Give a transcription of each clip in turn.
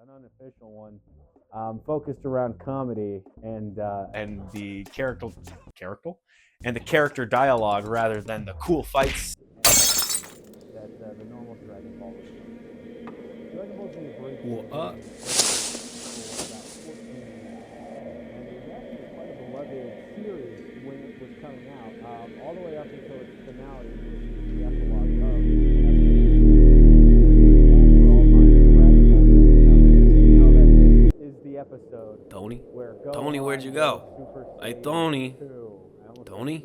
an unofficial one, focused around comedy and the character dialogue rather than the cool fights that the normal Dragon Ball is. Dragon Ball Z is very cool. About 14 years. And it was actually quite a beloved series when it was coming out, all the way up until its finale, which is the epilogue of. Episode Tony? Where Tony, where'd you go? Hey, Tony. Tony?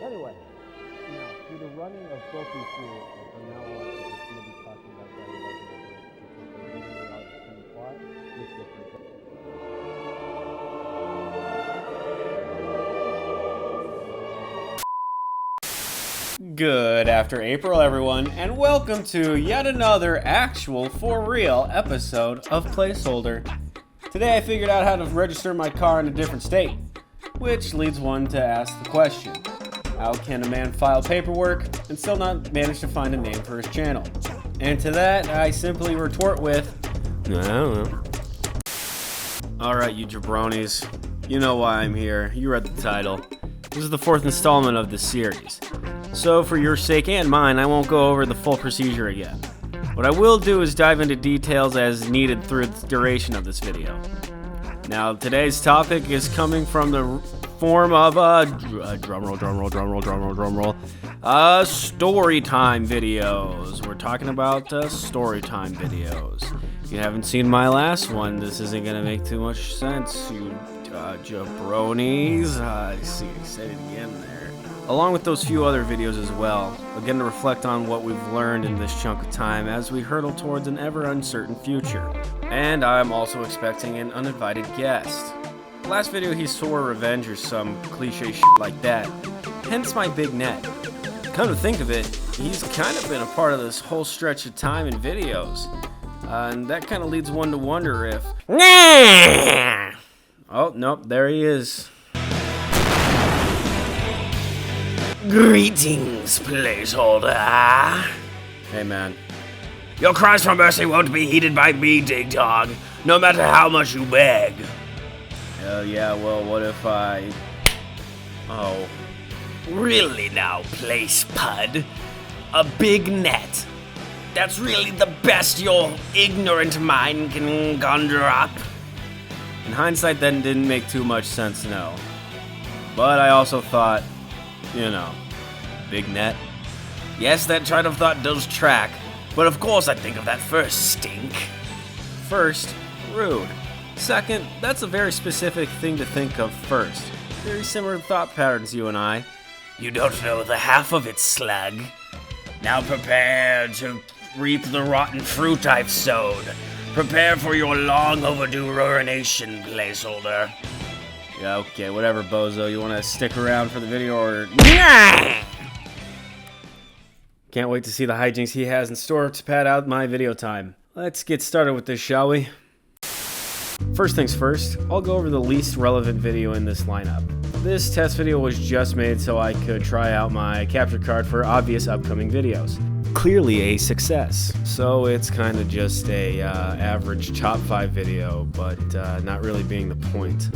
Anyway, through the running of both these series, from now on, we're just going to be talking about that plot with different. Good after April, everyone, and welcome to yet another actual, for real episode of Placeholder. Today I figured out how to register my car in a different state, which leads one to ask the question, how can a man file paperwork and still not manage to find a name for his channel? And to that, I simply retort with, I don't know. Alright, you jabronis, you know why I'm here. You read the title. This is the fourth installment of this series. So for your sake and mine, I won't go over the full procedure again. What I will do is dive into details as needed through the duration of this video. Now, today's topic is coming from the form of drumroll, storytime videos. We're talking about storytime videos. If you haven't seen my last one, this isn't gonna make too much sense, you jabronis. I see, I said it again there. Along with those few other videos as well, again to reflect on what we've learned in this chunk of time as we hurtle towards an ever uncertain future. And I'm also expecting an uninvited guest. Last video he swore revenge or some cliche shit like that, hence my big net. Come to think of it, he's kind of been a part of this whole stretch of time in videos. And that kind of leads one to wonder if... Oh, nope, there he is. Greetings, Placeholder. Hey, man. Your cries for mercy won't be heeded by me, Dig Dog, no matter how much you beg. Hell yeah, well, what if I... Oh. Really now, Place Pud? A big net? That's really the best your ignorant mind can conjure up? In hindsight, that didn't make too much sense, no. But I also thought, you know, big net. Yes, that train of thought does track, but of course I think of that first, stink. First, rude. Second, that's a very specific thing to think of first. Very similar thought patterns, you and I. You don't know the half of it, slug. Now prepare to reap the rotten fruit I've sowed. Prepare for your long overdue ruination, Placeholder. Yeah, okay, whatever, bozo. You want to stick around for the video or... Can't wait to see the hijinks he has in store to pad out my video time. Let's get started with this, shall we? First things first, I'll go over the least relevant video in this lineup. This test video was just made so I could try out my capture card for obvious upcoming videos. Clearly a success, so it's kind of just a average top 5 video, but not really being the point.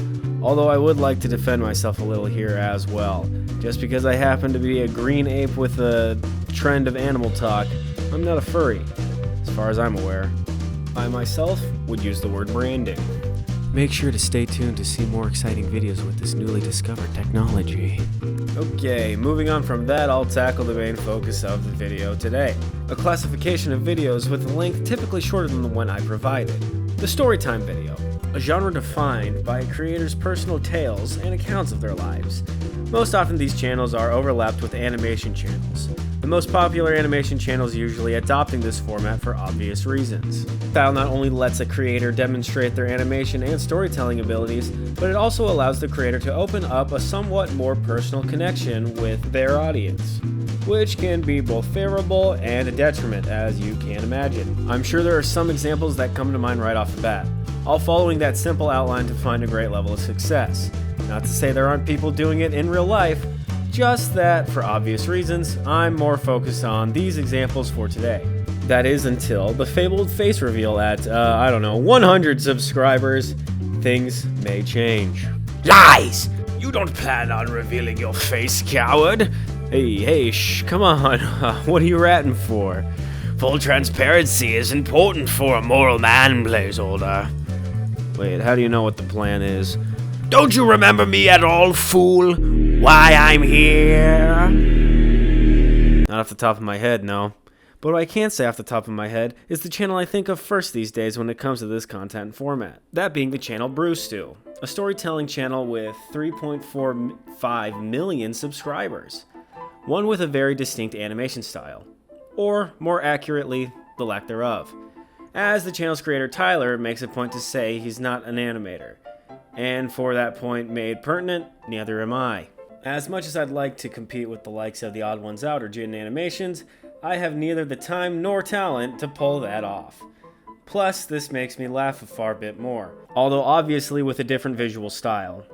Although I would like to defend myself a little here as well. Just because I happen to be a green ape with a trend of animal talk, I'm not a furry, as far as I'm aware. I myself would use the word branding. Make sure to stay tuned to see more exciting videos with this newly discovered technology. Okay, moving on from that, I'll tackle the main focus of the video today. A classification of videos with a length typically shorter than the one I provided. The storytime video, a genre defined by a creator's personal tales and accounts of their lives. Most often these channels are overlapped with animation channels. The most popular animation channels usually adopting this format for obvious reasons. Style not only lets a creator demonstrate their animation and storytelling abilities, but it also allows the creator to open up a somewhat more personal connection with their audience, which can be both favorable and a detriment, as you can imagine. I'm sure there are some examples that come to mind right off the bat, all following that simple outline to find a great level of success. Not to say there aren't people doing it in real life, just that, for obvious reasons, I'm more focused on these examples for today. That is until the fabled face reveal at, I don't know, 100 subscribers. Things may change. Lies! You don't plan on revealing your face, coward! Hey, shh, come on. What are you ratting for? Full transparency is important for a moral man, placeholder. Wait, how do you know what the plan is? Don't you remember me at all, fool? Why I'm here? Not off the top of my head, no. But what I can say off the top of my head is the channel I think of first these days when it comes to this content format. That being the channel Brewstew, a storytelling channel with 3.45 million subscribers. One with a very distinct animation style. Or, more accurately, the lack thereof. As the channel's creator Tyler makes a point to say he's not an animator. And for that point made pertinent, neither am I. As much as I'd like to compete with the likes of the Odd Ones Out or Jin Animations, I have neither the time nor talent to pull that off. Plus, this makes me laugh a far bit more, although obviously with a different visual style,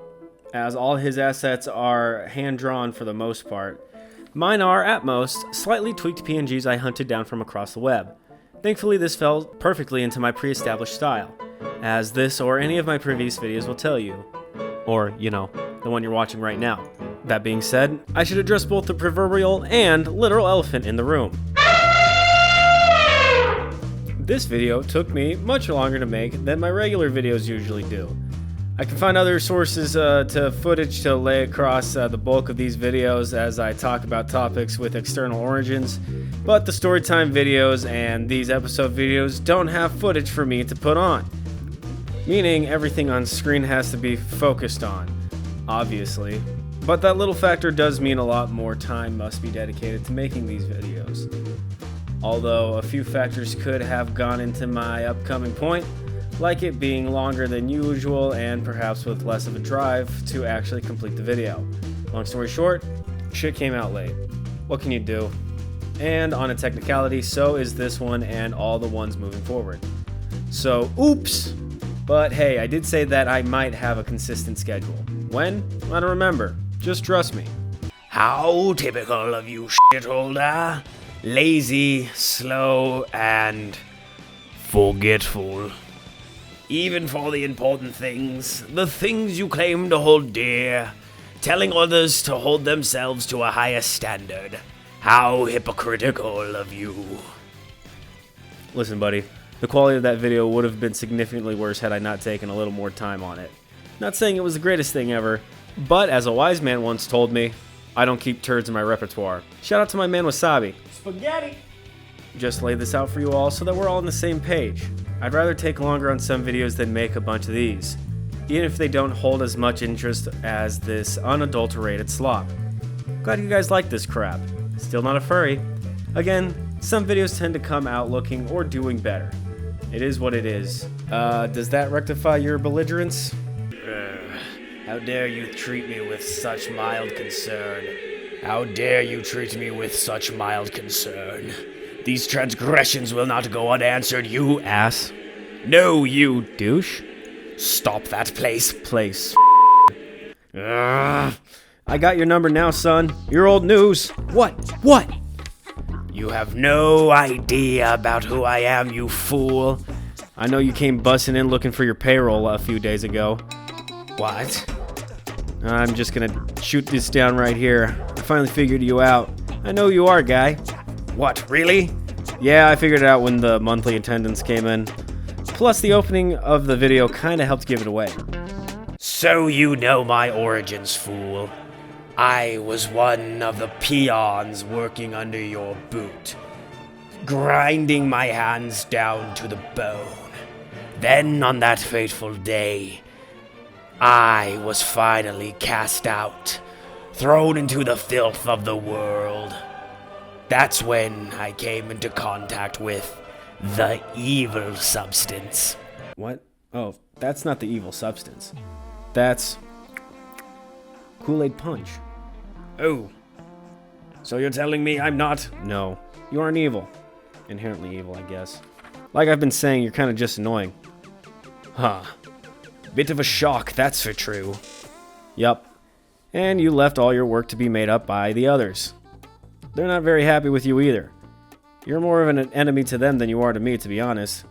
as all his assets are hand-drawn for the most part. Mine are, at most, slightly tweaked PNGs I hunted down from across the web. Thankfully, this fell perfectly into my pre-established style, as this or any of my previous videos will tell you. Or, you know, the one you're watching right now. That being said, I should address both the proverbial and literal elephant in the room. This video took me much longer to make than my regular videos usually do. I can find other sources to footage to lay across the bulk of these videos as I talk about topics with external origins, but the storytime videos and these episode videos don't have footage for me to put on. Meaning everything on screen has to be focused on, obviously. But that little factor does mean a lot more time must be dedicated to making these videos. Although a few factors could have gone into my upcoming point, like it being longer than usual and perhaps with less of a drive to actually complete the video. Long story short, shit came out late. What can you do? And on a technicality, so is this one and all the ones moving forward. So, oops! But hey, I did say that I might have a consistent schedule. When? I don't remember. Just trust me. How typical of you, shitholder. Lazy, slow, and forgetful. Even for the important things, the things you claim to hold dear, telling others to hold themselves to a higher standard. How hypocritical of you. Listen, buddy, the quality of that video would have been significantly worse had I not taken a little more time on it. Not saying it was the greatest thing ever, but as a wise man once told me, I don't keep turds in my repertoire. Shout out to my man Wasabi. Spaghetti! Just laid this out for you all so that we're all on the same page. I'd rather take longer on some videos than make a bunch of these, even if they don't hold as much interest as this unadulterated slop. Glad you guys like this crap. Still not a furry. Again, some videos tend to come out looking or doing better. It is what it is. Does that rectify your belligerence? How dare you treat me with such mild concern? How dare you treat me with such mild concern? These transgressions will not go unanswered, you ass. No, you douche. Stop that place. I got your number now, son. You're old news. What? You have no idea about who I am, you fool. I know you came busting in looking for your payroll a few days ago. What? I'm just gonna shoot this down right here. I finally figured you out. I know who you are, guy. What, really? Yeah, I figured it out when the monthly attendance came in. Plus, the opening of the video kinda helped give it away. So you know my origins, fool. I was one of the peons working under your boot, grinding my hands down to the bone. Then, on that fateful day, I was finally cast out, thrown into the filth of the world. That's when I came into contact with the evil substance. What? Oh, that's not the evil substance. That's Kool-Aid Punch. Oh. So you're telling me I'm not? No. You aren't evil. Inherently evil, I guess. Like I've been saying, you're kind of just annoying. Huh. Bit of a shock, that's for true. Yup. And you left all your work to be made up by the others. They're not very happy with you either. You're more of an enemy to them than you are to me, to be honest.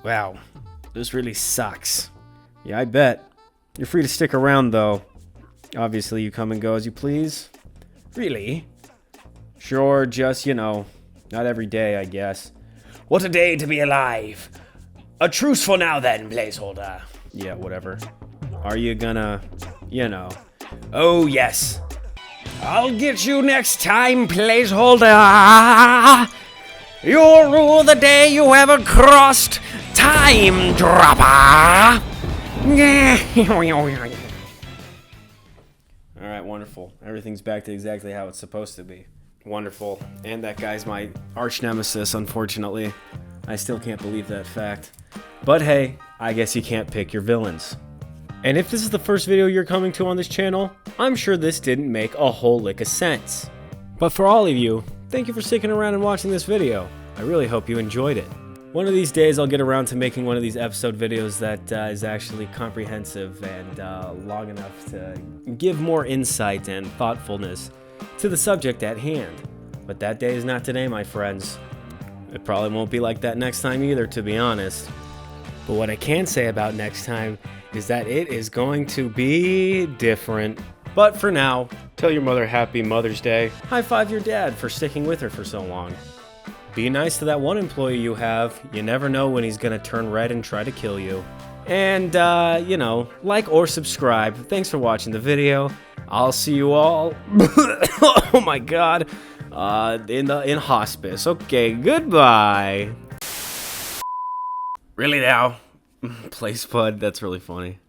Wow, this really sucks. Yeah, I bet. You're free to stick around, though. Obviously, you come and go as you please. Really? Sure, just, not every day, I guess. What a day to be alive. A truce for now, then, placeholder. Yeah, whatever. Are you gonna, Oh, yes. I'll get you next time, placeholder. You'll rule the day you ever crossed time, dropper. Alright, wonderful. Everything's back to exactly how it's supposed to be. Wonderful. And that guy's my arch nemesis, unfortunately. I still can't believe that fact. But hey, I guess you can't pick your villains. And if this is the first video you're coming to on this channel, I'm sure this didn't make a whole lick of sense. But for all of you, thank you for sticking around and watching this video. I really hope you enjoyed it. One of these days I'll get around to making one of these episode videos that is actually comprehensive and long enough to give more insight and thoughtfulness to the subject at hand. But that day is not today, my friends. It probably won't be like that next time either, to be honest. But what I can say about next time is that it is going to be different. But for now, tell your mother Happy Mother's Day. High five your dad for sticking with her for so long. Be nice to that one employee you have. You never know when he's gonna turn red and try to kill you. And, like or subscribe. Thanks for watching the video. I'll see you all, oh my god, in hospice. Okay, goodbye. Really now? Place Bud, that's really funny.